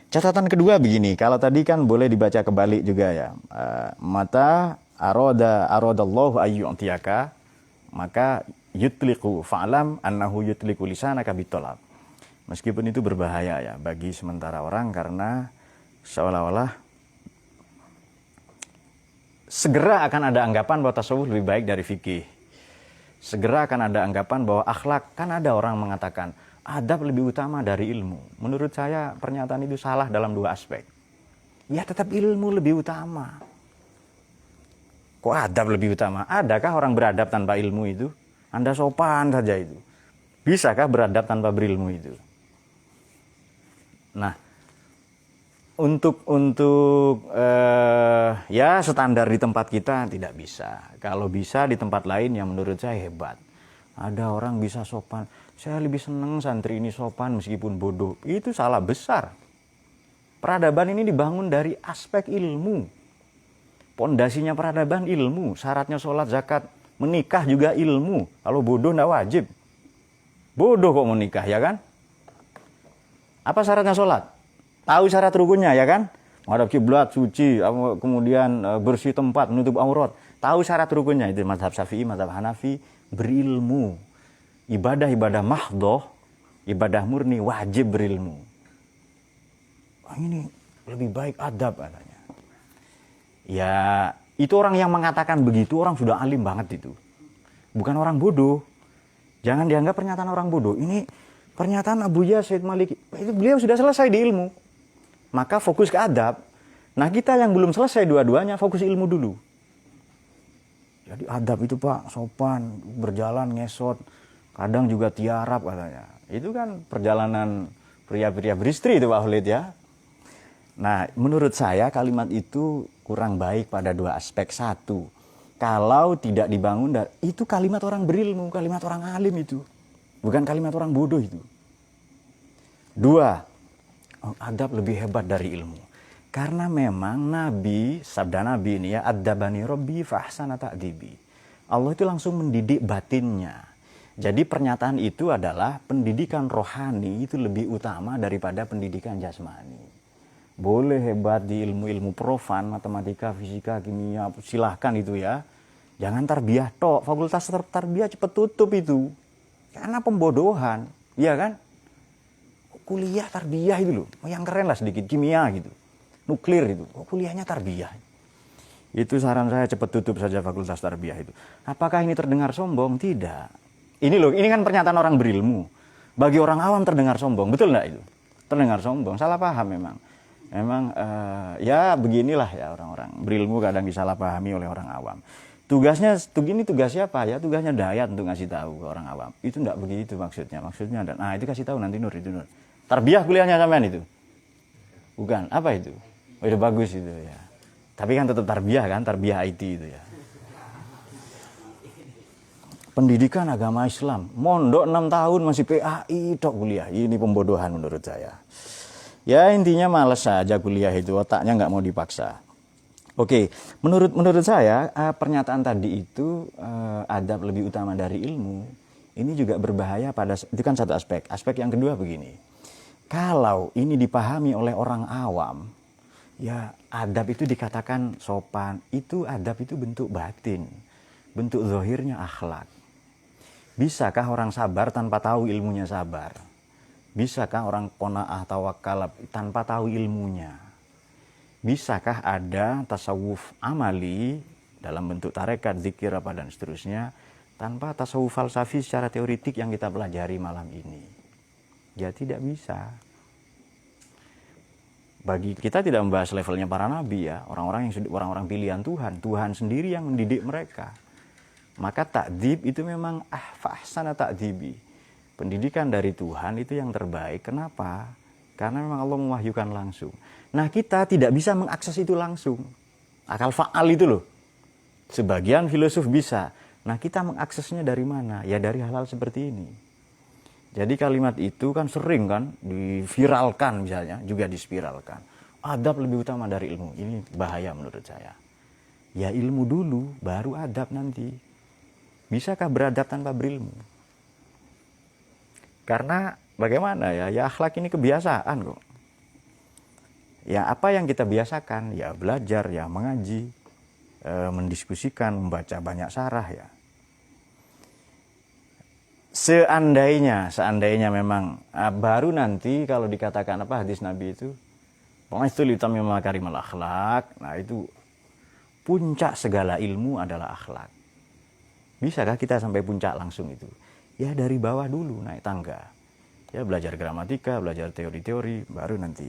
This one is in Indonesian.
Catatan kedua begini, kalau tadi kan boleh dibaca kebalik juga ya. Mata aradallahu ayyu'tiyaka, maka yutliqu fa'lam annahu yutliqu lisanaka bitolab. Meskipun itu berbahaya ya bagi sementara orang karena seolah-olah segera akan ada anggapan bahwa tasawuf lebih baik dari fikih. Segera akan ada anggapan bahwa akhlak, kan ada orang mengatakan adab lebih utama dari ilmu. Menurut saya pernyataan itu salah dalam dua aspek. Ya tetap ilmu lebih utama. Kok adab lebih utama? Adakah orang beradab tanpa ilmu itu? Anda sopan saja itu. Bisakah beradab tanpa berilmu itu? Nah, untuk ya standar di tempat kita tidak bisa. Kalau bisa di tempat lain yang menurut saya hebat. Ada orang bisa sopan. Saya lebih senang santri ini sopan meskipun bodoh. Itu salah besar. Peradaban ini dibangun dari aspek ilmu. Pondasinya peradaban ilmu. Syaratnya sholat, zakat, menikah juga ilmu. Kalau bodoh tidak wajib. Bodoh kok menikah, ya kan? Apa syaratnya sholat? Tahu syarat rukunnya, ya kan? Menghadap kiblat, suci, kemudian bersih tempat, menutup aurat. Tahu syarat rukunnya. Itu mazhab Syafi'i, mazhab Hanafi. Berilmu. Ibadah-ibadah mahdoh, ibadah murni wajib berilmu. Ini lebih baik adab katanya. Ya, itu orang yang mengatakan begitu orang sudah alim banget itu. Bukan orang bodoh. Jangan dianggap pernyataan orang bodoh. Ini pernyataan Abuya Said Maliki. Itu beliau sudah selesai di ilmu. Maka fokus ke adab. Nah, kita yang belum selesai dua-duanya fokus ilmu dulu. Jadi adab itu Pak, sopan, berjalan ngesot, kadang juga tiarap katanya. Itu kan perjalanan pria-pria beristri itu Pak Khalid ya. Nah, menurut saya kalimat itu kurang baik pada dua aspek. Satu, kalau tidak dibangun, itu kalimat orang berilmu, kalimat orang alim itu. Bukan kalimat orang bodoh itu. Dua, adab lebih hebat dari ilmu. Karena memang Nabi, sabda Nabi ini ya, Ad-dabani Rabbi fahsana ta'dibi. Allah itu langsung mendidik batinnya. Jadi pernyataan itu adalah pendidikan rohani itu lebih utama daripada pendidikan jasmani. Boleh hebat di ilmu-ilmu profan, matematika, fisika, kimia, silahkan itu ya. Jangan tarbiyah tok, fakultas tarbiyah cepat tutup itu. Karena pembodohan, iya kan? Kuliah tarbiyah itu loh, yang keren lah sedikit, kimia gitu. Nuklir itu, kuliahnya tarbiyah. Itu saran saya cepat tutup saja fakultas tarbiyah itu. Apakah ini terdengar sombong? Tidak. Ini loh, ini kan pernyataan orang berilmu. Bagi orang awam terdengar sombong, betul enggak itu? Terdengar sombong, salah paham memang. Memang ya beginilah ya orang-orang berilmu kadang disalahpahami oleh orang awam. Tugasnya, ini tugas siapa ya? Tugasnya dayat untuk ngasih tahu ke orang awam. Itu enggak begitu maksudnya. Maksudnya, nah itu kasih tahu nanti Nur, itu Nur. Tarbiyah kuliahnya sampean itu? Bukan, apa itu? Oh, itu bagus itu ya. Tapi kan tetap tarbiyah kan, tarbiyah IT itu ya. Pendidikan agama Islam, mondok 6 tahun masih PAI tok kuliah. Ini pembodohan menurut saya. Ya intinya malas saja kuliah itu, otaknya nggak mau dipaksa. Oke, menurut saya pernyataan tadi itu adab lebih utama dari ilmu. Ini juga berbahaya pada, itu kan satu aspek. Aspek yang kedua begini. Kalau ini dipahami oleh orang awam, ya adab itu dikatakan sopan, itu adab itu bentuk batin, bentuk zahirnya akhlak. Bisakah orang sabar tanpa tahu ilmunya sabar? Bisakah orang qanaah tawakal tanpa tahu ilmunya? Bisakah ada tasawuf amali dalam bentuk tarekat, zikir apa dan seterusnya tanpa tasawuf falsafi secara teoritik yang kita pelajari malam ini? Ya tidak bisa. Bagi kita tidak membahas levelnya para nabi ya, orang-orang pilihan Tuhan, Tuhan sendiri yang mendidik mereka. Maka takdib itu memang fahsana takdibi. Pendidikan dari Tuhan itu yang terbaik. Kenapa? Karena memang Allah mewahyukan langsung. Nah kita tidak bisa mengakses itu langsung. Akal fa'al itu loh. Sebagian filosof bisa. Nah kita mengaksesnya dari mana? Ya dari hal-hal seperti ini. Jadi kalimat itu kan sering kan diviralkan misalnya, juga dispiralkan. Adab lebih utama dari ilmu. Ini bahaya menurut saya. Ya ilmu dulu, baru adab nanti. Bisakah beradab tanpa berilmu? Karena bagaimana ya, ya akhlak ini kebiasaan kok. Ya apa yang kita biasakan, ya belajar, ya mengaji, mendiskusikan, membaca banyak syarah ya. Seandainya memang baru nanti kalau dikatakan apa hadis Nabi itu, pokoknya itu litam makarimal akhlak. Nah itu puncak segala ilmu adalah akhlak. Bisakah kita sampai puncak langsung itu? Ya dari bawah dulu naik tangga. Ya belajar gramatika, belajar teori-teori, baru nanti